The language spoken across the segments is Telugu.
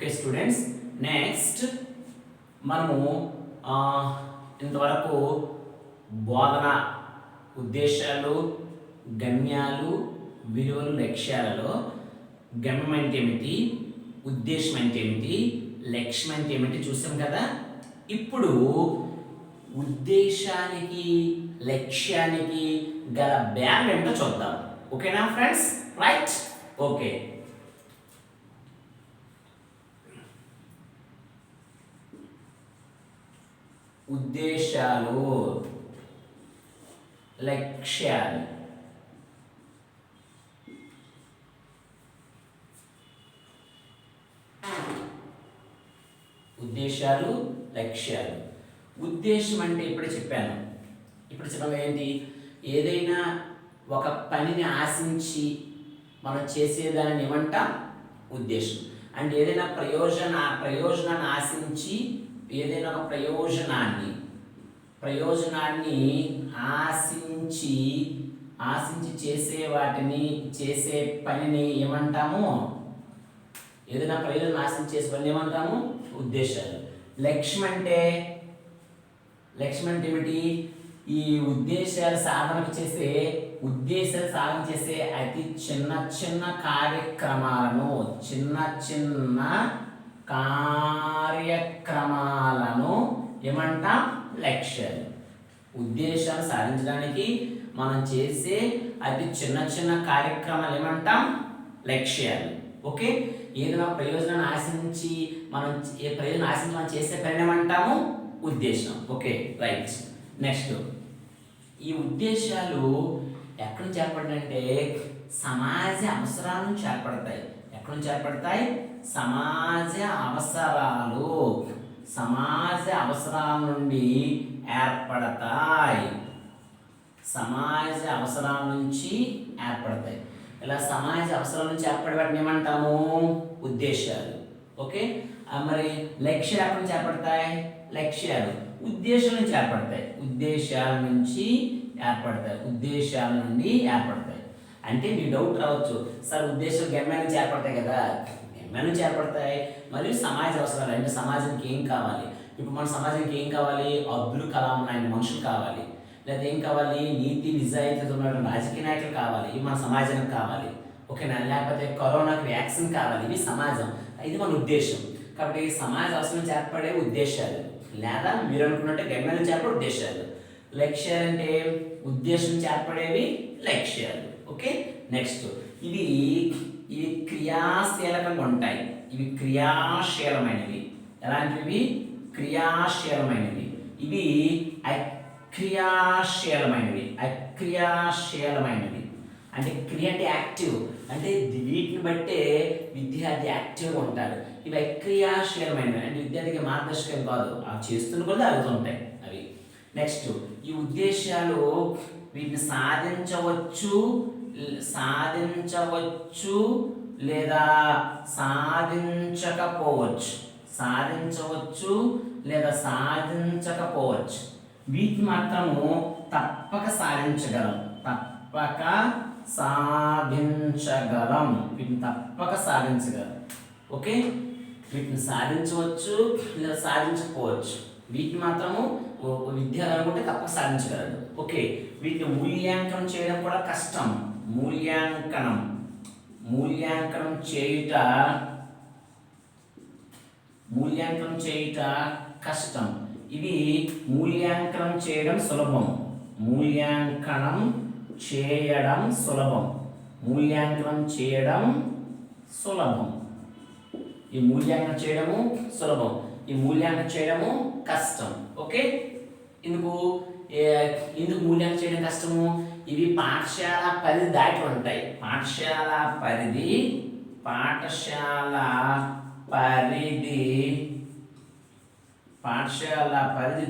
ఓకే స్టూడెంట్స్, నెక్స్ట్ మనము ఇంతవరకు బోధన ఉద్దేశాలు, గమ్యాలు, విలువలు, లక్ష్యాలలో గమ్యం అంటే ఏమిటి, ఉద్దేశం అంటే ఏమిటి, లక్ష్యం అంటే ఏమిటి చూసాం కదా. ఇప్పుడు ఉద్దేశానికి లక్ష్యానికి గల భేదం ఏమిటో చూద్దాం. ఓకేనా ఫ్రెండ్స్? Right, okay. ఉద్దేశాలు, లక్ష్యాలు. ఉద్దేశాలు, లక్ష్యాలు. ఉద్దేశం అంటే ఇప్పుడే చెప్పాను. ఇప్పుడు చెప్పడం ఏంటి, ఏదైనా ఒక పనిని ఆశించి మనం చేసేదాన్ని ఏమంటాం? ఉద్దేశం. అంటే ఏదైనా ప్రయోజనాన్ని ఆశించి ఏదైనా ఒక ప్రయోజనాన్ని ఆశించి చేసే పనిని ఏమంటాము? ఏదైనా ప్రయోజనం ఆశించి చేసే పని ఏమంటాము? ఉద్దేశాలు. లక్ష్యం అంటే ఏమిటి? ఈ ఉద్దేశాలు సాధన చేసే అతి చిన్న కార్యక్రమాలను ఏమంటాం? లక్ష్యాలు. ఉద్దేశాలు సాధించడానికి మనం చేసే అతి చిన్న కార్యక్రమాలు ఏమంటాం? లక్ష్యాలు. ఓకే, ఏదైనా ప్రయోజనాన్ని ఆశించి మనం చేసే పని ఏమంటాము? ఉద్దేశం. Okay, right. నెక్స్ట్, ఈ ఉద్దేశాలు ఎక్కడి నుంచి ఏర్పడతాయంటే సమాజ అవసరాల నుంచి ఏర్పడతాయి. ఎక్కడి నుంచి ఏర్పడతాయి? సమాజ అవసరాల నుండి ఏర్పడతాయి. సమాజ అవసరాల నుంచి ఏర్పడతాయి. ఇలా సమాజ అవసరాల నుంచి ఏర్పడే వాటిని ఏమంటాము? ఉద్దేశాలు. ఓకే, మరి లక్ష్యాలు ఎక్కడి నుంచి ఏర్పడతాయి? లక్ష్యాలు ఉద్దేశం నుంచి ఏర్పడతాయి. ఉద్దేశాల నుండి ఏర్పడతాయి. అంటే మీ డౌట్ రావచ్చు, సార్ ఉద్దేశాలు గమ్యం నుంచి ఏర్పడతాయి కదా. గమ్యం నుంచి ఏర్పడతాయి. మరియు సమాజ అవసరాలు అంటే సమాజానికి ఏం కావాలి? ఇప్పుడు మన సమాజానికి ఏం కావాలి? అబ్దుల్ కలాం లాంటి మనుషులు కావాలి. లేదా ఏం కావాలి? నీతి నిజాయితీతో ఉన్నటువంటి రాజకీయ నాయకులు కావాలి. ఇవి మన సమాజానికి కావాలి. ఓకేనా? లేకపోతే కరోనాకి వ్యాక్సిన్ కావాలి. ఇవి సమాజం, ఇది మన ఉద్దేశం. కాబట్టి సమాజ అవసరం నుంచి ఏర్పడే ఉద్దేశాలు, లేదా మీరు అనుకున్నట్టే గమ్యం నుంచి ఏర్పడే ఉద్దేశాలు. లక్ష్యాలు అంటే ఉద్దేశం నుంచి ఏర్పడేవి లక్ష్యాలు. ఓకే, నెక్స్ట్, ఇవి క్రియాశీలకంగా ఉంటాయి. ఇవి క్రియాశీలమైనవి. ఎలాంటివి? క్రియాశీలమైనవి. ఇవి అక్రియాశీలమైనవి. అంటే క్రియ అంటే యాక్టివ్, అంటే వీటిని బట్టే విద్యార్థి యాక్టివ్గా ఉంటాడు. ఇవి అక్రియాశీలమైనవి, అంటే విద్యార్థికి మార్గదర్శకం కాదు, అవి చేస్తున్న కూడా అవుతుంటాయి అవి. నెక్స్ట్, ఈ ఉద్దేశాలు వీటిని సాధించవచ్చు లేదా సాధించకపోవచ్చు. వీటిని మాత్రము తప్పక సాధించగలం. ఓకే, వీటిని సాధించవచ్చు లేదా సాధించకపోవచ్చు. వీటిని మాత్రము విద్యార్థి అనుకుంటే తప్పక సాధించగలడు. ఓకే, వీటిని మూల్యాంకనం చేయడం కూడా కష్టం. మూల్యాంకనం చేయుట కష్టం. ఇవి మూల్యాంకనం చేయడం సులభం. ఈ మూల్యాంకనం చేయడం సులభం, ఈ మూల్యాంకనం చేయడము కష్టం. ఓకే, ఎందుకు మూల్యాంకనం చేయడం కష్టము? ఇవి పాఠశాల పరిధి దాటి ఉంటాయి. పాఠశాల పరిధి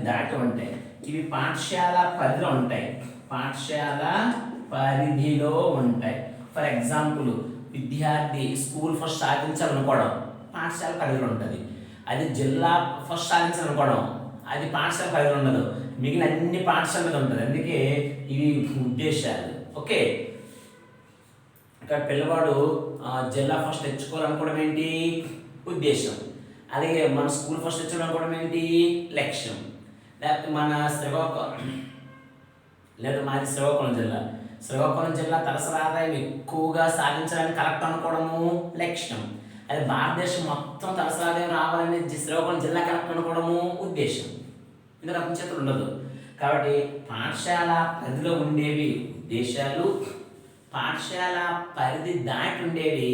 దాటి ఉంటాయి. ఇవి పాఠశాల పరిధిలో ఉంటాయి. పరిధిలో ఉంటాయి. ఫర్ ఎగ్జాంపుల్, విద్యార్థి స్కూల్ ఫస్ట్ సాధించాలనుకోవడం పాఠశాల పరిధిలో ఉంటుంది. అది జిల్లా ఫస్ట్ సాధించాలనుకోవడం అది పాఠశాల పరిధిలో ఉండదు, మిగిలిన అన్ని పాఠశాల మీద ఉంటుంది. అందుకే ఇవి ఉద్దేశాలు. ఓకే, ఇక్కడ పిల్లవాడు జిల్లా ఫస్ట్ తెచ్చుకోవాలనుకోవడం ఏంటి? ఉద్దేశం. అలాగే మన స్కూల్ ఫస్ట్ వచ్చడం కూడా ఏంటి, లక్ష్యం. లేకపోతే మన మాది శ్రీకాకుళం జిల్లా. శ్రీకాకుళం జిల్లా తలసరి ఆదాయం ఎక్కువగా సాధించాలని కలెక్టర్ అనుకోవడము లక్ష్యం. అది భారతదేశం మొత్తం తలసరి ఆదాయం రావాలని శ్రీకాకుళం జిల్లా కలెక్టర్ అనుకోవడము ఉద్దేశం. ఇందులో అపంచేతులు ఉండదు. కాబట్టి పాఠశాల పరిధిలో ఉండేవి ఉద్దేశాలు, పాఠశాల పరిధి దాటి ఉండేవి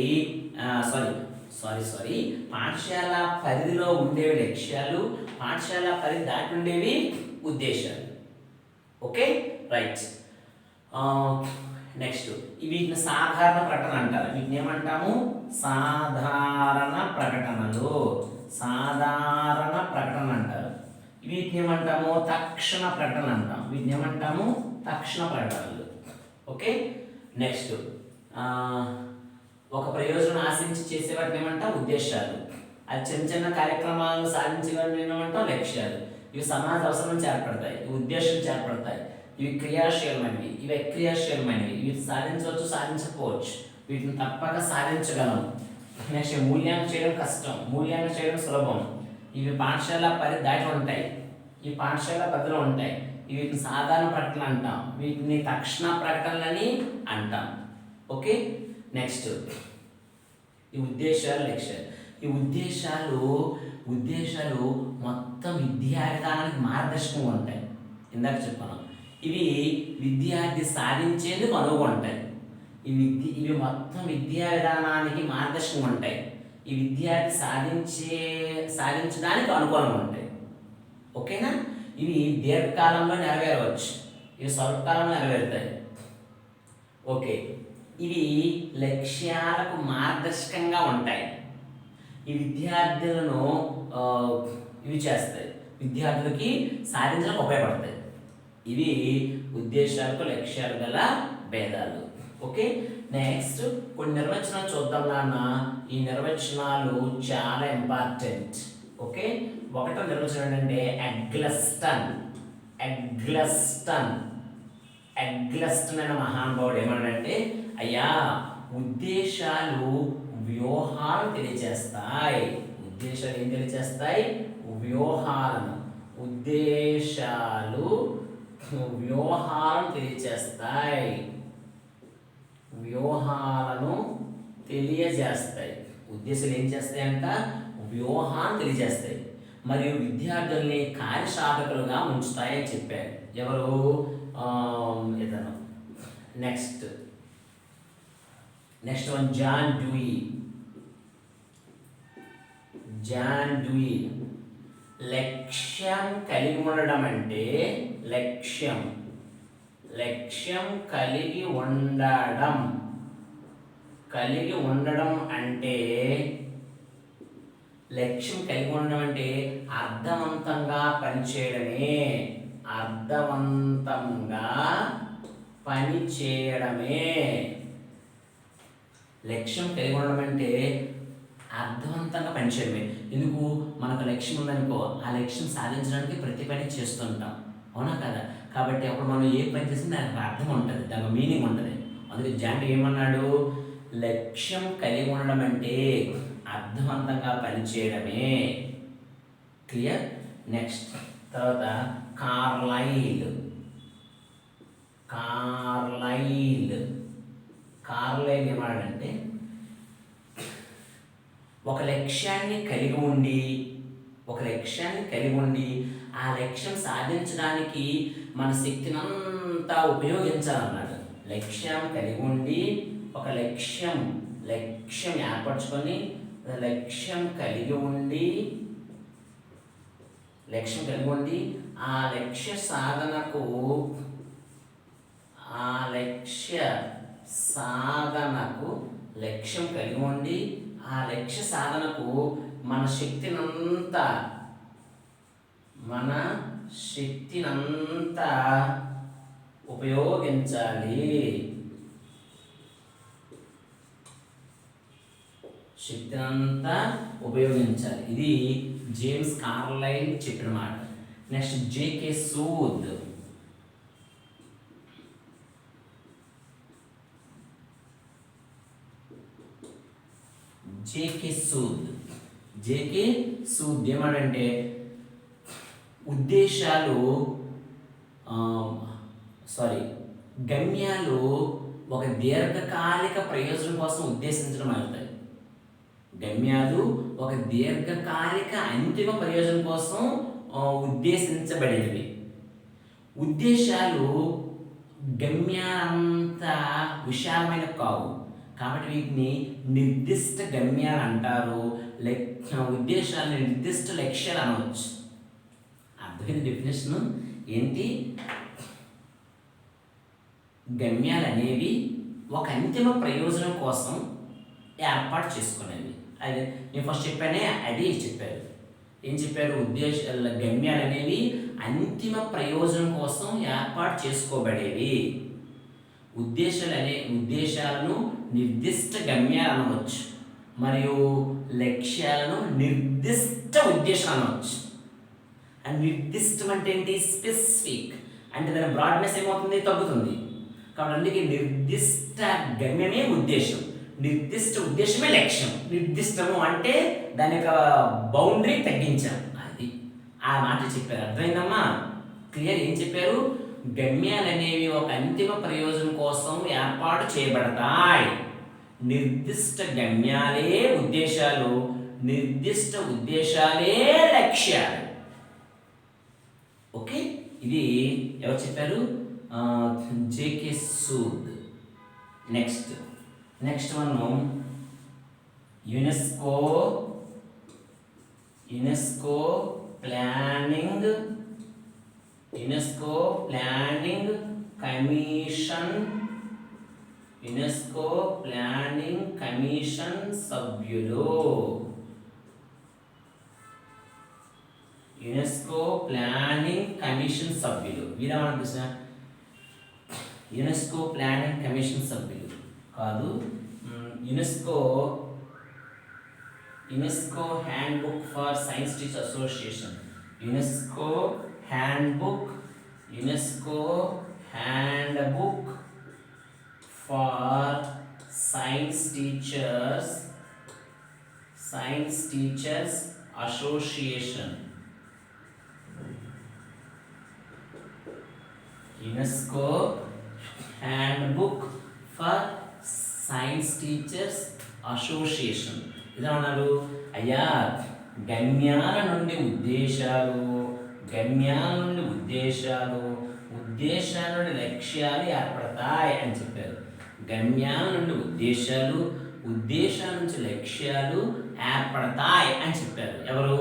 పాఠశాల పరిధిలో ఉండేవి లక్ష్యాలు, పాఠశాల పరిధి దాటి ఉండేవి ఉద్దేశాలు. Okay, right. నెక్స్ట్ వీటిని సాధారణ ప్రకటన అంటారు. వీటిని ఏమంటాము, సాధారణ ప్రకటనలు. సాధారణ ప్రకటన అంటారు. వీటిని ఏమంటాము, తక్షణ ప్రకటన అంటాం. వీటిని ఏమంటాము, తక్షణ ప్రకటనలు. ఓకే, నెక్స్ట్ ఒక ప్రయోజనం ఆశించి చేసేవాటిని ఏమంటాం, ఉద్దేశాలు. అది చిన్న చిన్న కార్యక్రమాలు సాధించేవాటిని ఏమంటాం, లక్ష్యాలు. ఇవి సమాజ అవసరం చేర్పడతాయి, ఇవి ఉద్దేశం చేర్పడతాయి. ఇవి క్రియాశీలమైనవి, ఇవి అక్రియాశీలమైనవి. ఇవి సాధించవచ్చు, సాధించకపోవచ్చు. వీటిని తప్పక సాధించగలం. నెక్స్ట్ మూల్యాంకనం చేయడం కష్టం, మూల్యాంకనం చేయడం సులభం. ఇవి పాఠశాల పరిధి దాటి ఉంటాయి, ఈ పాఠశాల పరిధిలో ఉంటాయి. వీటిని సాధారణ ప్రకటనలు అంటాం, వీటిని తక్షణ ప్రకటనలని అంటాం. ఓకే, నెక్స్ట్ ఈ ఉద్దేశాలు, లక్ష్యాలు. ఈ ఉద్దేశాలు మొత్తం విద్యా విధానానికి మార్గదర్శకంగా ఉంటాయి. ఇందాక చెప్పాను, ఇవి విద్యార్థి సాధించేందుకు అనువుగా ఉంటాయి. ఇవి మొత్తం విద్యా విధానానికి మార్గదర్శకంగా ఉంటాయి. ఈ విద్యార్థి సాధించడానికి అనుకూలంగా ఉంటాయి. ఓకేనా? ఇవి దీర్ఘకాలంలో నెరవేరవచ్చు, ఇవి స్వల్పకాలంలో నెరవేరుతాయి. ఓకే, ఇవి లక్ష్యాలకు మార్గదర్శకంగా ఉంటాయి. ఈ విద్యార్థులను ఇవి చేస్తాయి, విద్యార్థులకి సాధించడానికి ఉపయోగపడతాయి. ఇవి ఉద్దేశాలకు లక్ష్యాలు గల భేదాలు. ఓకే, నెక్స్ట్ కొన్ని నిర్వచనాలు చూద్దాం నాన్న. ఈ నిర్వచనాలు చాలా ఇంపార్టెంట్. ఓకే, ఒకటో నిర్వచనం ఏంటంటే ఎగ్లస్టన్ అనే మహానుభావుడు ఏమన్నాడంటే, అయ్యా ఉద్దేశాలు వ్యూహాలు తెలియజేస్తాయి. ఉద్దేశాలు ఏం తెలియజేస్తాయి? వ్యూహాలను. ఉద్దేశాలు వ్యూహాలను తెలియజేస్తాయి, వ్యూహాలను తెలియజేస్తాయి. ఉద్దేశాలు ఏం చేస్తాయంట? వ్యూహాన్ని తెలియజేస్తాయి. మరియు విద్యార్థుల్ని కార్యసాధకులుగా ఉంచుతాయని చెప్పారు. ఎవరు? ఇతను. Next one John Dewey. లక్ష్యం కలిగి ఉండడం అంటే లక్ష్యం కలిగి ఉండడం అంటే లక్ష్యం కలిగి ఉండడం అంటే అర్థవంతంగా పనిచేయడమే. లక్ష్యం కలిగి ఉండడం అంటే అర్థవంతంగా పనిచేయడమే. ఎందుకు? మనకు లక్ష్యం ఉందనుకో, ఆ లక్ష్యం సాధించడానికి ప్రతి పని చేస్తుంటాం, అవునా కదా? కాబట్టి అప్పుడు మనం ఏ పని చేసినా దానికి అర్థం ఉంటుంది, దానికి మీనింగ్ ఉంటుంది. అందుకే జాంటి ఏమన్నాడు? లక్ష్యం కలిగి ఉండడం అంటే అర్థవంతంగా పనిచేయడమే. క్లియర్? నెక్స్ట్ తర్వాత కార్లైల్ ఏమన్నాడంటే, ఒక లక్ష్యాన్ని కలిగి ఉండి ఆ లక్ష్యం సాధించడానికి మన శక్తినంతా ఉపయోగించాలన్నాడు. లక్ష్యం కలిగి ఉండి ఒక లక్ష్యం ఏర్పరచుకొని లక్ష్యం కలిగి ఉండి ఆ లక్ష్య సాధనకు లక్ష్యం కలిగి ఉండి ఆ లక్ష్య సాధనకు మన శక్తినంతా ఉపయోగించాలి. ఇది జేమ్స్ కార్లైల్ చెప్పిన మాట. Next JK Sood. JK Sood ఏమంటే ఉద్దేశాలు గమ్యాలు ఒక దీర్ఘకాలిక ప్రయోజనం కోసం ఉద్దేశించడం అవుతాయి. గమ్యాలు ఒక దీర్ఘకాలిక అంతిమ ప్రయోజనం కోసం ఉద్దేశించబడినవి. ఉద్దేశాలు గమ్యాలంత విశాలమైన కావు, కాబట్టి వీటిని నిర్దిష్ట గమ్యాలు అంటారు. ఉద్దేశాలను నిర్దిష్ట లక్ష్యాలు అనవచ్చు. అర్థమైన డెఫినేషన్ ఏంటి? గమ్యాలు అనేవి ఒక అంతిమ ప్రయోజనం కోసం ఏర్పాటు చేసుకునేవి. అది నేను ఫస్ట్ చెప్పానే, అది చెప్పారు. ఏం చెప్పారు? గమ్యాలు అనేవి అంతిమ ప్రయోజనం కోసం ఏర్పాటు చేసుకోబడేవి. ఉద్దేశాలను నిర్దిష్ట గమ్యాలు అనవచ్చు, మరియు లక్ష్యాలను నిర్దిష్ట ఉద్దేశాలు అనవచ్చు. అండ్ నిర్దిష్టం అంటే ఏంటి? స్పెసిఫిక్ అంటే దాని బ్రాడ్నెస్ ఏమవుతుంది? తగ్గుతుంది. కాబట్టి అందుకే నిర్దిష్ట గమ్యమే ఉద్దేశం, నిర్దిష్ట ఉద్దేశమే లక్ష్యం. నిర్దిష్టము అంటే దాని యొక్క బౌండరీ తగ్గించాం, అది ఆ మాట చెప్పారు. అర్థమైందమ్మా? క్లియర్? ఏం చెప్పారు? గమ్యాలు అనేవి ఒక అంతిమ ప్రయోజనం కోసం ఏర్పాటు చేయబడతాయి. నిర్దిష్ట గమ్యాలే ఉద్దేశాలు, నిర్దిష్ట ఉద్దేశాలే లక్ష్యాలు. ఓకే, ఇది ఎవరు చెప్పారు? JK Sood. Next one UNESCO planning commission సభ్యులు. వీరేమన్నా యునెస్కో ప్లానింగ్ కమిషన్ సభ్యులు కాదు, UNESCO handbook for science teach association. UNESCO handbook for science teachers association. UNESCO handbook for science teachers association. ఇదన్నారు అయ్యా, గమ్యాల నుండి ఉద్దేశాలు, ఉద్దేశాల నుండి లక్ష్యాలు ఏర్పడతాయి అని చెప్పారు. గమ్యాల నుండి ఉద్దేశాలు, ఉద్దేశాల నుంచి లక్ష్యాలు ఏర్పడతాయి అని చెప్పారు. ఎవరు?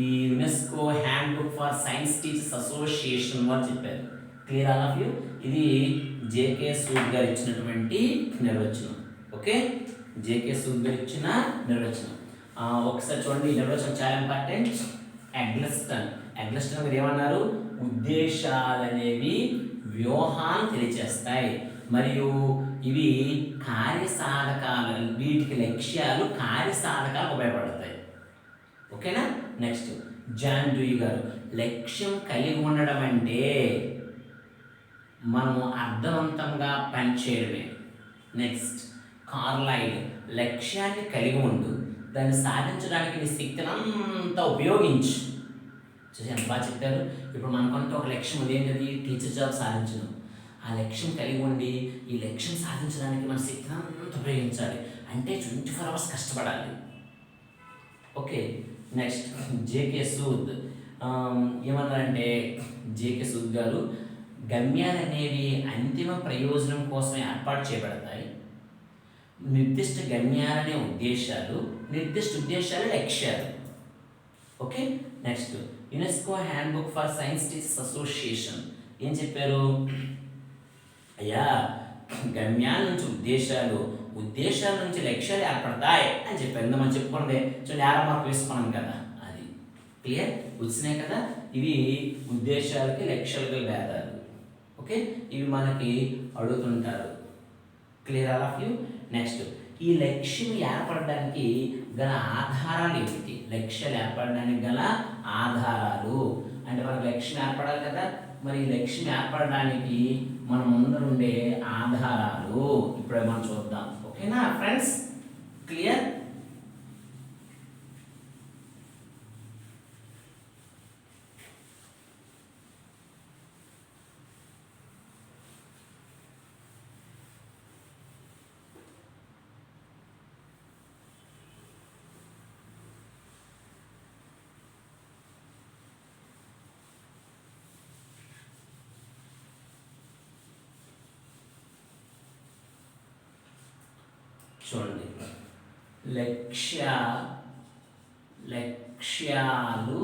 ఈ UNESCO handbook for science teachers association వారు చెప్పారు. Clear all of you? ఇది జేకే సూద్ గారు ఇచ్చినటువంటి నిర్వచనం. ఓకే, జేకే సూద్ గారు ఇచ్చిన నిర్వచనం. ఒకసారి చూడండి, ఈ నిర్వచనం చాలా ఇంపార్టెంట్. ఎగ్లస్టన్ మీరు ఏమన్నారు? ఉద్దేశాలనేవి వ్యూహాన్ని తెలియచేస్తాయి, మరియు ఇవి కార్యసాధకాలు, వీటికి లక్ష్యాలు కార్యసాధకాలు ఉపయోగపడతాయి. ఓకేనా? నెక్స్ట్ జాన్ డ్యూయి గారు, లక్ష్యం కలిగి ఉండడం అంటే మనము అర్థవంతంగా పనిచేయడమే. నెక్స్ట్ కార్లైల్, లక్ష్యాన్ని కలిగి ఉండు, దాన్ని సాధించడానికి నీ శక్తిని అంతా ఉపయోగించు. చూసి ఎంత బాగా చెప్పారు. ఇప్పుడు మనకంటూ ఒక లక్ష్యం ఉంది, ఏంటది? టీచర్ జాబ్ సాధించడం. ఆ లక్ష్యం కలిగి ఉండి ఈ లక్ష్యం సాధించడానికి మన శక్తిని అంతా ఉపయోగించాలి. అంటే 24 hours కష్టపడాలి. ఓకే, నెక్స్ట్ జేకే సూద్ ఏమన్నారంటే, జేకే సూద్ గారు గమ్యాలు అనేవి అంతిమ ప్రయోజనం కోసం ఏర్పాటు చేయబడతాయి. నిర్దిష్ట గమ్యాలనే ఉద్దేశాలు, నిర్దిష్ట ఉద్దేశాలు లక్ష్యాలు. Okay, next UNESCO handbook for science teachers association ఏం చెప్పారు? అయ్యా, గమ్యాల నుంచి ఉద్దేశాలు, ఉద్దేశాల నుంచి లక్ష్యాలు ఏర్పడతాయి అని చెప్పారు. ఇంత మనం చెప్పుకుంటే చూడండి, 50 మార్కులు వేసుకున్నాం కదా, అది క్లియర్ వచ్చినాయి కదా. ఇవి ఉద్దేశాలకి లక్ష్యాలకి భేదాలు. ఓకే, ఇవి మనకి అడుగుతుంటారు. Clear all of you? Next, ఈ లక్ష్యం ఏర్పడడానికి గల ఆధారాలు ఏమిటి? లక్ష్యాలు ఏర్పడడానికి గల ఆధారాలు అంటే మనకు లక్ష్యం ఏర్పడాలి కదా, మరి లక్ష్యం ఏర్పడడానికి మన ముందరుండే ఆధారాలు ఇప్పుడే మనం చూద్దాం. ఓకేనా ఫ్రెండ్స్? క్లియర్? చూడండి, లక్ష్యాలు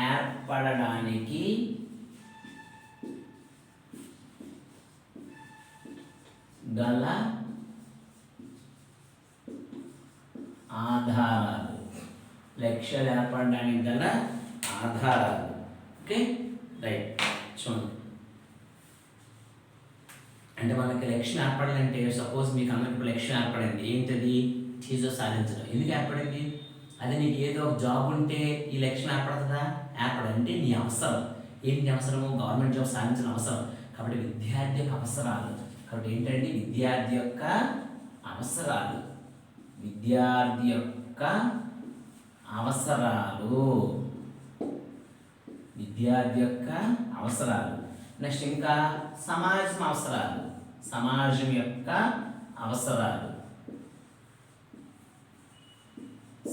ఏర్పడడానికి గల ఆధారాలు. లక్ష్యాలు ఏర్పడడానికి గల ఆధారాలు. Okay, right. చూడండి, అంటే మనకి లక్ష్యం ఏర్పడాలంటే, సపోజ్ మీకు అందరికి లక్ష్యం ఏర్పడింది, ఏంటది? చీజో సాధించడం. ఎందుకు ఏర్పడింది? అదే నీకు ఏదో ఒక జాబ్ ఉంటే ఈ లక్ష్యం ఏర్పడుతుందా? ఏర్పడంటే నీ అవసరం. ఏంటి అవసరము? గవర్నమెంట్ జాబ్ సాధించిన అవసరం. కాబట్టి విద్యార్థి యొక్క అవసరాలు. కాబట్టి ఏంటంటే విద్యార్థి యొక్క అవసరాలు. విద్యార్థి యొక్క అవసరాలు. విద్యార్థి యొక్క అవసరాలు. నెక్స్ట్ ఇంకా సమాజం అవసరాలు. సమాజం యొక్క అవసరాలు.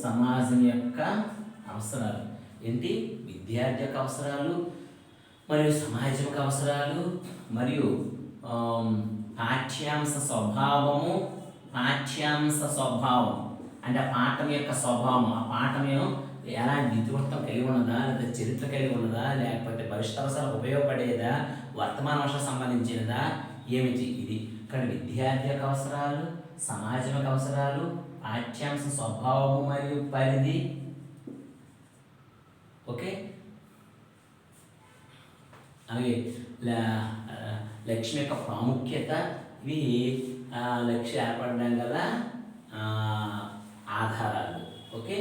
సమాజం యొక్క అవసరాలు ఏంటి? విద్యార్థి యొక్క అవసరాలు మరియు సమాజం యొక్క అవసరాలు మరియు పాఠ్యాంశ స్వభావము. పాఠ్యాంశ స్వభావం అంటే ఆ పాఠం యొక్క స్వభావం. ఆ పాఠం ఎలాంటి ఇతివృత్తం కలిగి ఉన్నదా, లేదా చరిత్ర కలిగి ఉన్నదా, లేకపోతే భవిష్యత్ అవసరాలకు ఉపయోగపడేదా, వర్తమాన అవసరం సంబంధించినదా, ఏమిటి? ఇది ఇక్కడ విద్యార్థి యొక్క అవసరాలు, సమాజం యొక్క అవసరాలు, పాఠ్యాంశ స్వభావము మరియు పరిధి. ఓకే, అవి లక్ష్యం యొక్క ప్రాముఖ్యత. ఇవి లక్ష్యం ఏర్పడడం గల ఆధారాలు. ఓకే,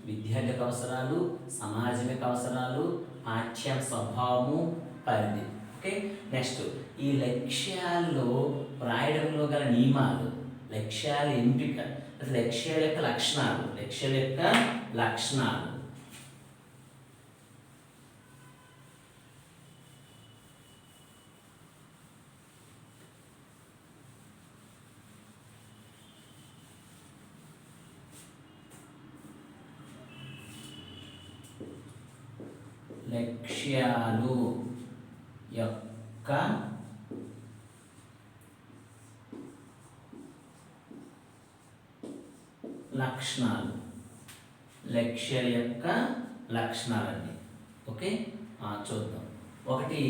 విద్యార్థి యొక్క అవసరాలు, సమాజం యొక్క అవసరాలు, పాఠ్యాంశ స్వభావము, పరిధి. ఓకే, నెక్స్ట్ ఈ లక్ష్యాల్లో రాయడంలో గల నియమాలు, లక్ష్యాల ఎంపిక, లక్ష్యాల యొక్క లక్షణాలు. లక్ష్యాల యొక్క లక్షణాలు. లక్ష్యాలు యొక్క లక్షణాలు. లక్ష్యాల యొక్క లక్షణాలండి. ఓకే, చూద్దాం. ఒకటి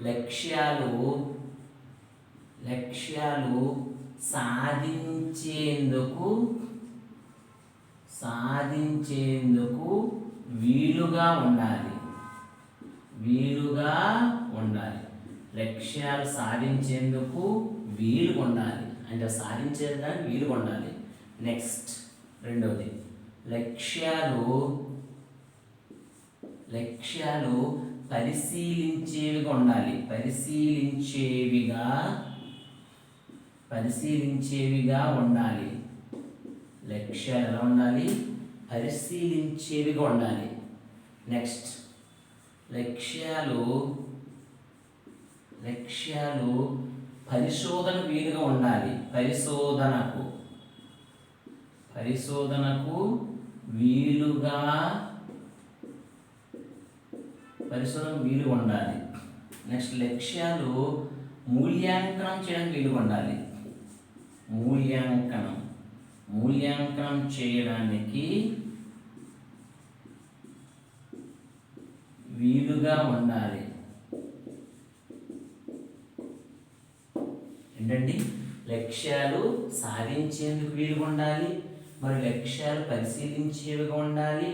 లక్ష్యాలు సాధించేందుకు వీలుగా ఉండాలి. లక్ష్యాలు సాధించేందుకు వీలుగా ఉండాలి అంటే సాధించేదానికి వీలుగా ఉండాలి. నెక్స్ట్ రెండవది, లక్ష్యాలు పరిశీలించేవిగా ఉండాలి. పరిశీలించేవిగా ఉండాలి. లక్ష్యాలు ఎలా ఉండాలి? పరిశీలించేవిగా ఉండాలి. నెక్స్ట్ లక్ష్యాలు పరిశోధన వీలుగా ఉండాలి. పరిశోధనకు వీలుగా ఉండాలి. నెక్స్ట్ లక్ష్యాలు మూల్యాంకనం చేయడానికి వీలుగా ఉండాలి. మూల్యాంకనం చేయడానికి వీలుగా ఉండాలి. ఏంటండి? లక్ష్యాలు సాధించేందుకు వీలుగా ఉండాలి, మరి లక్ష్యాలు పరిశీలించేవిగా ఉండాలి,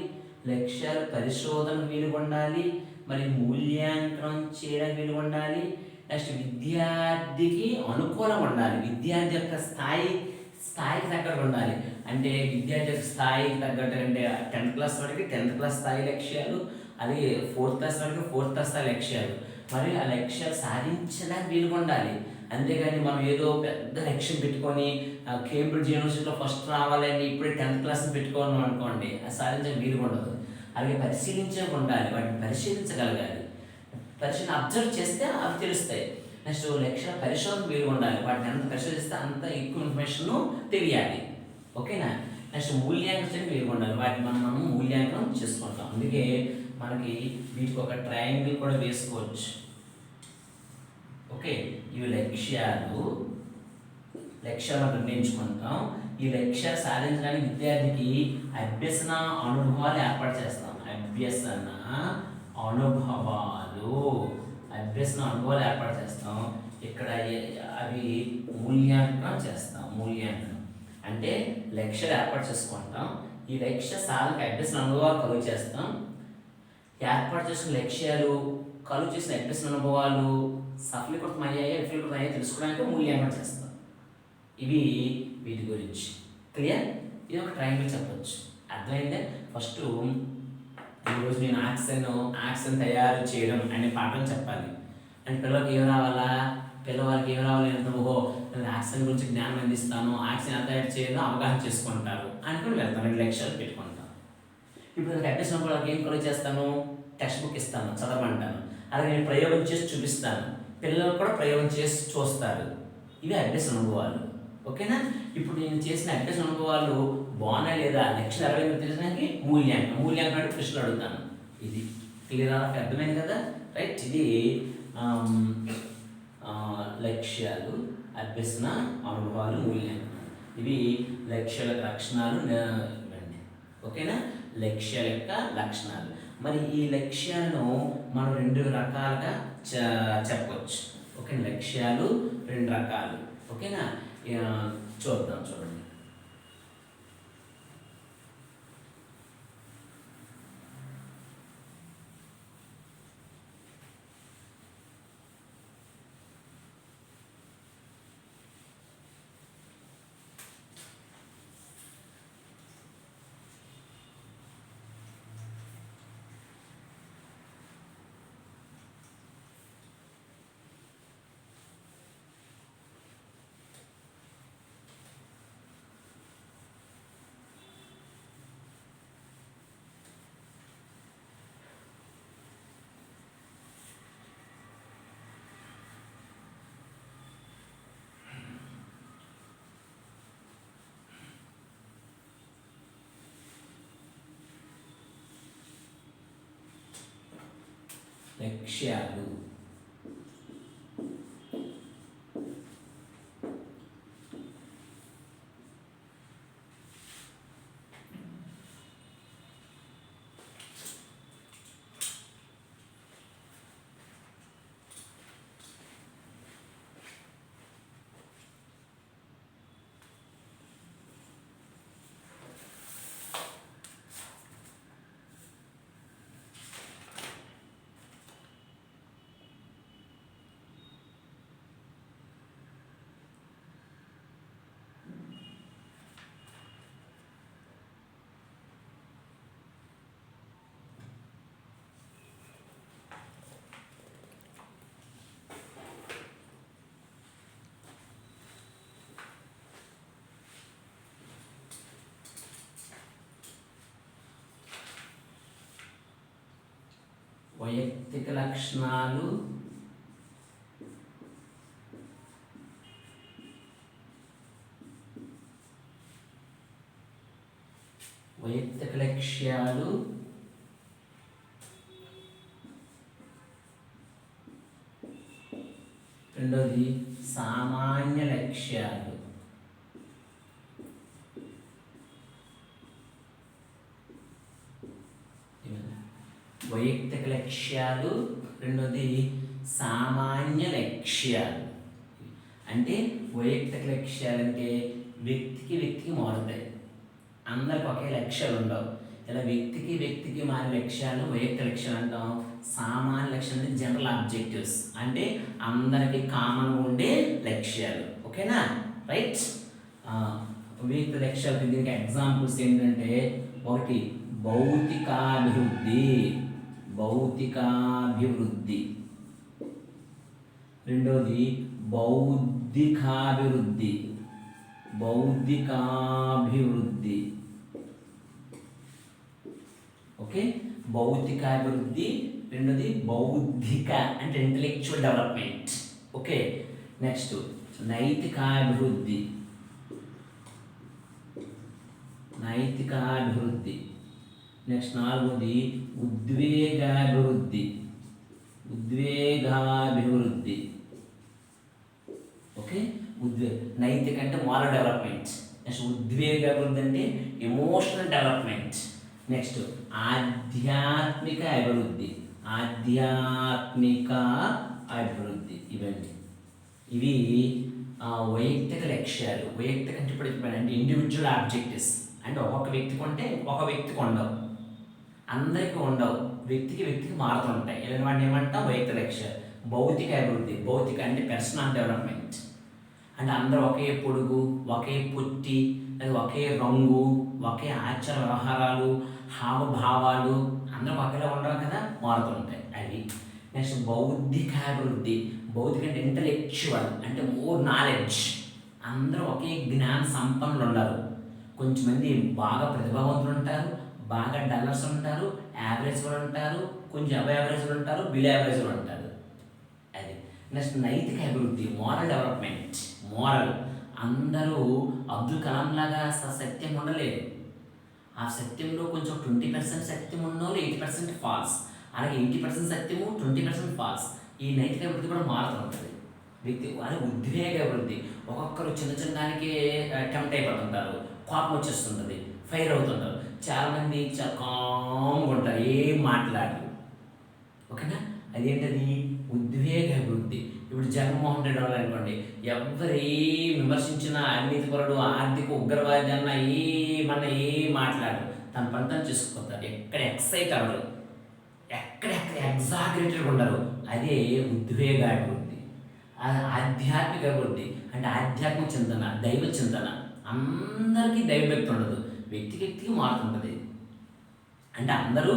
లక్ష్యాలు పరిశోధన వీలుగా ఉండాలి, మరి మూల్యాంకనం చేయడానికి వీలుగా ఉండాలి. నెక్స్ట్ విద్యార్థికి అనుకూలంగా ఉండాలి. విద్యార్థి యొక్క స్థాయికి తగ్గట్టు ఉండాలి. అంటే విద్యార్థి యొక్క స్థాయికి తగ్గట్టు అంటే 10th క్లాస్ వరకు 10th క్లాస్ స్థాయి లక్ష్యాలు, అది 4th క్లాస్ వరకు 4th క్లాస్ స్థాయి లక్ష్యాలు, మరి ఆ లక్ష్యాలు సాధించడానికి వీలుగా ఉండాలి. అంతేగాని మనం ఏదో పెద్ద లక్ష్యం పెట్టుకొని కేంబ్రిడ్జ్ యూనివర్సిటీలో ఫస్ట్ రావాలని ఇప్పుడే 10th క్లాస్ పెట్టుకున్నాం అనుకోండి, అది సాధించడానికి వీలుగా ఉండదు. అలాగే పరిశీలించక ఉండాలి, వాటిని పరిశీలించగలగాలి. పరిశీలన అబ్జర్వ్ చేస్తే అవి తెలుస్తాయి. నెక్స్ట్ లక్ష్య పరిశోధన వీలుగా ఉండాలి, వాటిని ఎంత పరిశోధిస్తే అంత ఎక్కువ ఇన్ఫర్మేషన్ తెలియాలి. ఓకేనా? నెక్స్ట్ మూల్యాంకనం వీలుగా ఉండాలి, వాటిని మనం మూల్యాంకనం చేసుకుంటాం. అందుకే మనకి వీటికి ఒక ట్రయాంగిల్ కూడా వేసుకోవచ్చు. ఓకే, ఇవి లక్ష్యాలు లక్ష్యాలను నిర్ణయించుకుంటాం. ఈ లక్ష్యాలు సాధించడానికి విద్యార్థికి అభ్యసన అనుభవాలు ఏర్పాటు చేస్తాం. అనుభవాలు అభ్యసన అనుభవాలు ఏర్పాటు చేస్తాం. ఇక్కడ అవి మూల్యాంకనం చేస్తాం. మూల్యాంకనం అంటే లక్ష్యాలు ఏర్పాటు చేసుకుంటాం. ఈ లక్ష్య సాధనకు అభ్యసన అనుభవాలు కలుగు చేస్తాం. ఏర్పాటు చేసిన లక్ష్యాలు కలుగు చేసిన అభ్యసన అనుభవాలు సఫలీకృతం అయ్యాయో విఫలీకృతం అయ్యాయో తెలుసుకోవడానికి మూల్యాంకనం చేస్తాం. ఇవి వీటి గురించి క్లియర్. ఇది ఒక ట్రయాంగిల్ చెప్పొచ్చు. అర్థమైందే. ఫస్ట్ ఈరోజు నేను యాక్షన్ తయారు చేయడం అనే పాఠం చెప్పాలి అంటే పిల్లలకి ఏం రావాలా, పిల్లవాళ్ళకి ఏం రావాలి అంటే ఓహో నేను యాక్షన్ గురించి జ్ఞానం అందిస్తాను, యాక్షన్ ఎలా తయారు చేయాలో అవగాహన చేసుకుంటారు అనుకుని వెళ్తాను. 2 లక్ష్యాలు పెట్టుకుంటాను. ఇప్పుడు నాకు అభ్యసన వాళ్ళకి ఏం కలుగు చేస్తాను, టెక్స్ట్ బుక్ ఇస్తాను, చదవమంటాను. అలాగే నేను ప్రయోగం చేసి చూపిస్తాను, పిల్లలు కూడా ప్రయోగం చేసి చూస్తారు. ఇవి అభ్యసన అనుభవాలు. ఓకేనా. ఇప్పుడు నేను చేసిన అభ్యసన అనుభవాలు బాగున్నా లేదా లక్ష్యం నెరవేరు తెలియడానికి మూల్యాంకనం అంటే ప్రశ్నలు అడుగుతాను. ఇది క్లియర్ అర్థమైంది కదా. రైట్. ఇది లక్ష్యాలు, అభ్యసన అనుభవాలు, మూల్యాంకనం. ఇవి లక్ష్యాల లక్షణాలు ఇవ్వండి. ఓకేనా. లక్ష్యాల యొక్క లక్షణాలు. మరి ఈ లక్ష్యాలను మనం 2 రకాలుగా చెప్పవచ్చు. ఓకే. లక్ష్యాలు 2 రకాలు. ఓకేనా. చూద్దాం. చూడండి. లక్ష్యాలు వైయక్తిక లక్షణాలు, వైయక్తిక లక్ష్యాలు, రెండోది సామాన్య లక్ష్యాలు. వైయక్తిక లక్ష్యాలు, రెండోది సామాన్య లక్ష్యాలు. అంటే వైయక్తిక లక్ష్యాలు అంటే వ్యక్తికి మారుతాయి. అందరికి ఒకే లక్ష్యాలు ఉండవు. ఇలా వ్యక్తికి మారే లక్ష్యాలు వైయక్తిక లక్ష్యాలు అంటాం. సామాన్య లక్ష్యాలు అంటే జనరల్ ఆబ్జెక్టివ్స్ అంటే అందరికి కామన్ ఉండే లక్ష్యాలు. ఓకేనా. రైట్. వ్యక్తి లక్ష్యాలు దీనికి ఎగ్జాంపుల్స్ ఏంటంటే, ఒకటి భౌతికాభివృద్ధి, రెండోది బౌద్ధికాభివృద్ధి. ఓకే. భౌతికాభివృద్ధి, రెండోది బౌద్ధిక అంటే ఇంటలెక్చువల్ డెవలప్మెంట్. ఓకే. నెక్స్ట్ నైతికాభివృద్ధి. నెక్స్ట్ 4వది ఉద్వేగాభివృద్ధి. ఓకే. నైతిక అంటే మోరల్ డెవలప్మెంట్. నెక్స్ట్ ఉద్వేగ అభివృద్ధి అంటే ఎమోషనల్ డెవలప్మెంట్. నెక్స్ట్ ఆధ్యాత్మిక అభివృద్ధి. ఆధ్యాత్మిక అభివృద్ధి ఇవి వైయక్తిక లక్ష్యాలు. వైయక్తిక అంటే ఇప్పుడు అంటే ఇండివిజువల్ ఆబ్జెక్టివ్స్. అంటే ఒక్కొక్క వ్యక్తికి ఉంటే ఒక వ్యక్తికి ఉండవు, అందరికీ ఉండవు, వ్యక్తికి మారుతూ ఉంటాయి. ఇలాంటి వాటిని ఏమంటాం వైయక్తిక లక్ష్యాలు. భౌతిక అభివృద్ధి. భౌతిక అంటే పర్సనల్ డెవలప్మెంట్. అంటే అందరూ ఒకే పొడుగు, ఒకే పుట్టి, లేదా ఒకే రంగు, ఒకే ఆచార వ్యవహారాలు, హావభావాలు అందరూ ఒకేలా ఉండవు కదా, మారుతూ ఉంటాయి అవి. నెక్స్ట్ బౌద్ధిక అభివృద్ధి. భౌతిక అంటే ఇంటలెక్చువల్ అంటే మోర్ నాలెడ్జ్. అందరూ ఒకే జ్ఞాన సంపన్నులు ఉండరు. కొంచెం మంది బాగా ప్రతిభావంతులు ఉంటారు, బాగా డల్లర్స్ ఉంటారు, యావరేజ్ కూడా ఉంటారు, కొంచెం అబవ్ యావరేజ్ ఉంటారు, బిలో యావరేజ్ కూడా ఉంటారు. అది. నెక్స్ట్ నైతిక అభివృద్ధి. Moral development. మోరల్ అందరూ అబ్దుల్ కలాం లాగా సత్యం ఉండలేదు. ఆ సత్యంలో కొంచెం 20% సత్యం ఉన్నోళ్ళు 80% ఫాల్స్, అలాగే 80% సత్యము 20% ఫాల్స్. ఈ నైతిక అభివృద్ధి కూడా మారుతూ ఉంటుంది వ్యక్తి. అది ఉద్వేగ అభివృద్ధి. ఒక్కొక్కరు చిన్న దానికే టెంప్ట్ అయిపోతుంటారు, కోపం వచ్చేస్తుంటుంది, ఫైర్ అవుతుంటారు. చాలామంది చాలా కామ్గా ఉంటారు, ఏం మాట్లాడరు. ఓకేనా, అదేంటది ఉద్వేగ అభివృద్ధి. ఇప్పుడు జగన్మోహన్ రెడ్డి వాళ్ళు అనుకోండి, ఎవరు ఏం విమర్శించినా అవినీతిపరుడు, ఆర్థిక ఉగ్రవాది అన్న ఏమన్నా ఏం మాట్లాడరు, తన పని తను చేసుకుపోతారు. ఎక్కడ ఎక్సైట్ అవ్వరు, ఎక్కడెక్కడ ఎగ్జాగరేటెడ్ ఉండరు. అదే ఉద్వేగ అభివృద్ధి. ఆధ్యాత్మిక అభివృద్ధి అంటే ఆధ్యాత్మిక చింతన, దైవ చింతన. అందరికీ దైవభక్తి ఉండదు, వ్యక్తికి మారుతుంటుంది. అంటే అందరూ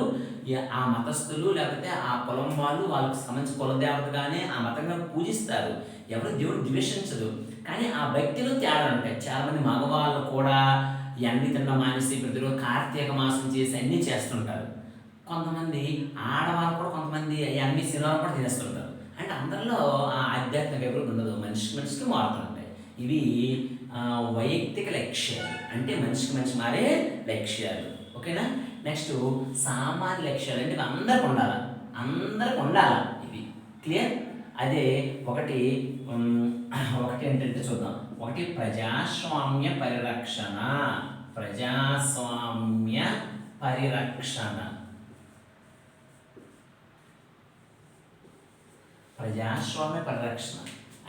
ఆ మతస్థులు లేకపోతే ఆ పొలం వాళ్ళకు సంబంధించిన కులదేవతగానే ఆ మతంగా పూజిస్తారు, ఎవరు దేవుడు ద్వేషించదు. కానీ ఆ భక్తిలో తేడా ఉంటాయి. చాలామంది మగవాళ్ళు కూడా అన్ని తిన్న మానేసి ప్రతిరోజు కార్తీక మాసం చేసి అన్నీ చేస్తుంటారు. కొంతమంది ఆడవాళ్ళు కూడా కొంతమంది అన్ని సినిమాలు కూడా చేస్తుంటారు. అంటే అందరిలో ఆ ఆధ్యాత్మిక అభివృద్ధి ఉండదు, మనిషికి మారుతుంటాయి. ఇవి వైయక్తిక లక్ష్యాలు, అంటే మనిషికి మారే లక్ష్యాలు. ఓకేనా. నెక్స్ట్ సామాన్య లక్ష్యాలు అంటే అందరికి ఉండాలి ఇవి. క్లియర్. అదే ఒకటి ఏంటంటే చూద్దాం. ఒకటి ప్రజాస్వామ్య పరిరక్షణ. ప్రజాస్వామ్య పరిరక్షణ. ప్రజాస్వామ్య పరిరక్షణ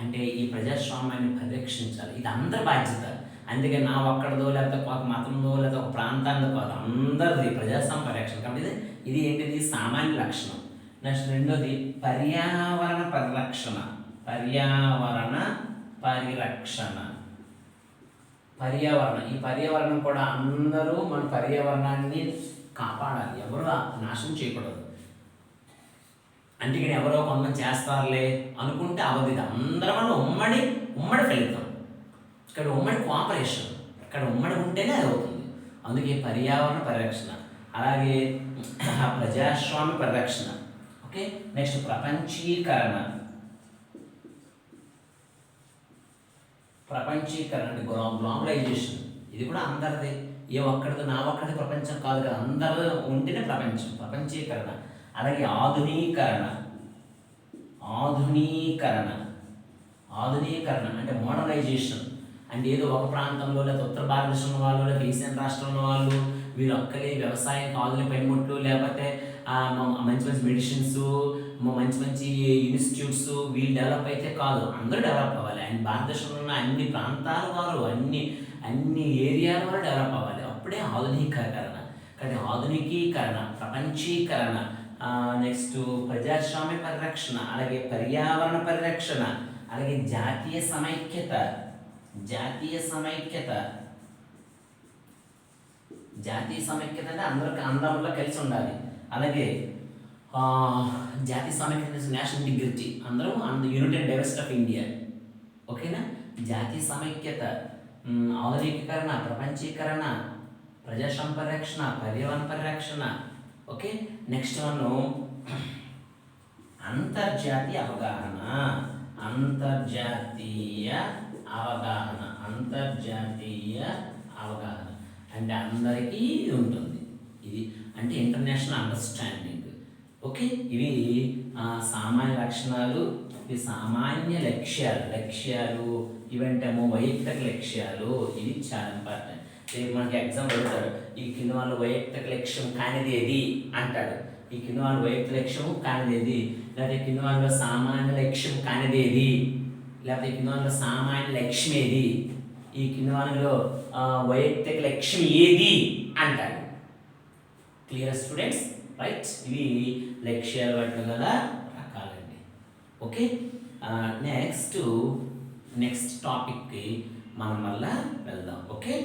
అంటే ఈ ప్రజాస్వామ్యాన్ని పరిరక్షించాలి, ఇది అందరి బాధ్యత. అందుకే నా ఒక్కడిదో లేకపోతే ఒక మతంలో లేకపోతే ఒక ప్రాంతాల్లో కాదు, అందరిది ప్రజాస్వామ్య పరిరక్షణ. కాబట్టి ఇది ఏంటిది సామాన్య లక్షణం. నెక్స్ట్ రెండోది పర్యావరణ పరిరక్షణ. పర్యావరణ పరిరక్షణ. ఈ పర్యావరణం కూడా అందరూ మన పర్యావరణాన్ని కాపాడాలి, ఎవరు నాశనం చేయకూడదు. అంటే ఇక్కడ ఎవరో కొంతమంది చేస్తారులే అనుకుంటే అవధి. అందరం వల్ల ఉమ్మడి ఫలితం. ఇక్కడ ఉమ్మడి కోఆపరేషన్, ఇక్కడ ఉమ్మడి ఉంటేనే అది అవుతుంది. అందుకే పర్యావరణ పరిరక్షణ, అలాగే ప్రజాస్వామ్య పరిరక్షణ. ఓకే. నెక్స్ట్ ప్రపంచీకరణ అంటే గ్లోబలైజేషన్. ఇది కూడా అందరిది, ఏ ఒక్కడిది నా ఒక్కడిది ప్రపంచం కాదు కదా, అందరూ ఉంటేనే ప్రపంచం. ప్రపంచీకరణ. అలాగే ఆధునీకరణ అంటే మోడర్నైజేషన్. అంటే ఏదో ఒక ప్రాంతంలో లేదా ఉత్తర భారతదేశంలో వాళ్ళు లేదా ఈశాన్య రాష్ట్రంలో వాళ్ళు వీళ్ళు ఒక్కలే వ్యవసాయం ఆధునిక పనిముట్లు లేకపోతే మంచి మెడిసిన్స్, మంచి ఇన్స్టిట్యూట్స్ వీళ్ళు డెవలప్ అయితే కాదు, అందరూ డెవలప్ అవ్వాలి. అండ్ భారతదేశంలో ఉన్న అన్ని ప్రాంతాల వారు అన్ని ఏరియాల వారు డెవలప్ అవ్వాలి, అప్పుడే ఆధునీకరణ. కానీ ఆధునికీకరణ, ప్రపంచీకరణ, నెక్స్ట్ ప్రజాస్వామ్య పరిరక్షణ, అలాగే పర్యావరణ పరిరక్షణ, అలాగే జాతీయ సమైక్యత అంటే అందరిలో కలిసి ఉండాలి. అలాగే జాతీయ సమైక్యత, నేషనల్ డిగ్నిటీ, అందరూ unity and diversity of India. ఓకేనా. జాతీయ సమైక్యత, ఆధునికీకరణ, ప్రపంచీకరణ, ప్రజాస్వామ్య పరిరక్షణ, పర్యావరణ పరిరక్షణ. ఓకే. నెక్స్ట్ వన్ అంతర్జాతీయ అవగాహన. అంటే అందరికీ ఉంటుంది. ఇది అంటే ఇంటర్నేషనల్ అండర్స్టాండింగ్. ఓకే. ఇవి సామాన్య లక్షణాలు, ఇది సామాన్య లక్ష్యాలు ఇవంటేమో వైయక్తిక లక్ష్యాలు. ఇది చాలా ఇంపార్టెంట్. రేపు మనకి ఎగ్జామ్ అడుగుతారు, ఈ కింద వాళ్ళు వైయక్తిక లక్ష్యం కానిది ఏది అంటాడు. ఈ కింద వాళ్ళు వైయక్తిక లక్ష్యం కానిది ఏది, లేకపోతే కింద వాళ్ళలో సామాన్య లక్ష్యం కానిది ఏది, లేకపోతే కింద వాళ్ళలో సామాన్య లక్ష్యం ఏది, ఈ కింద వాళ్ళలో వైయక్తిక లక్ష్యం ఏది అంటాడు. Clear students? రైట్. ఇవి లక్ష్యాలు వాటిలో గల రకాలండి. ఓకే, నెక్స్ట్ టాపిక్కి మనం మళ్ళా వెళ్దాం. ఓకే.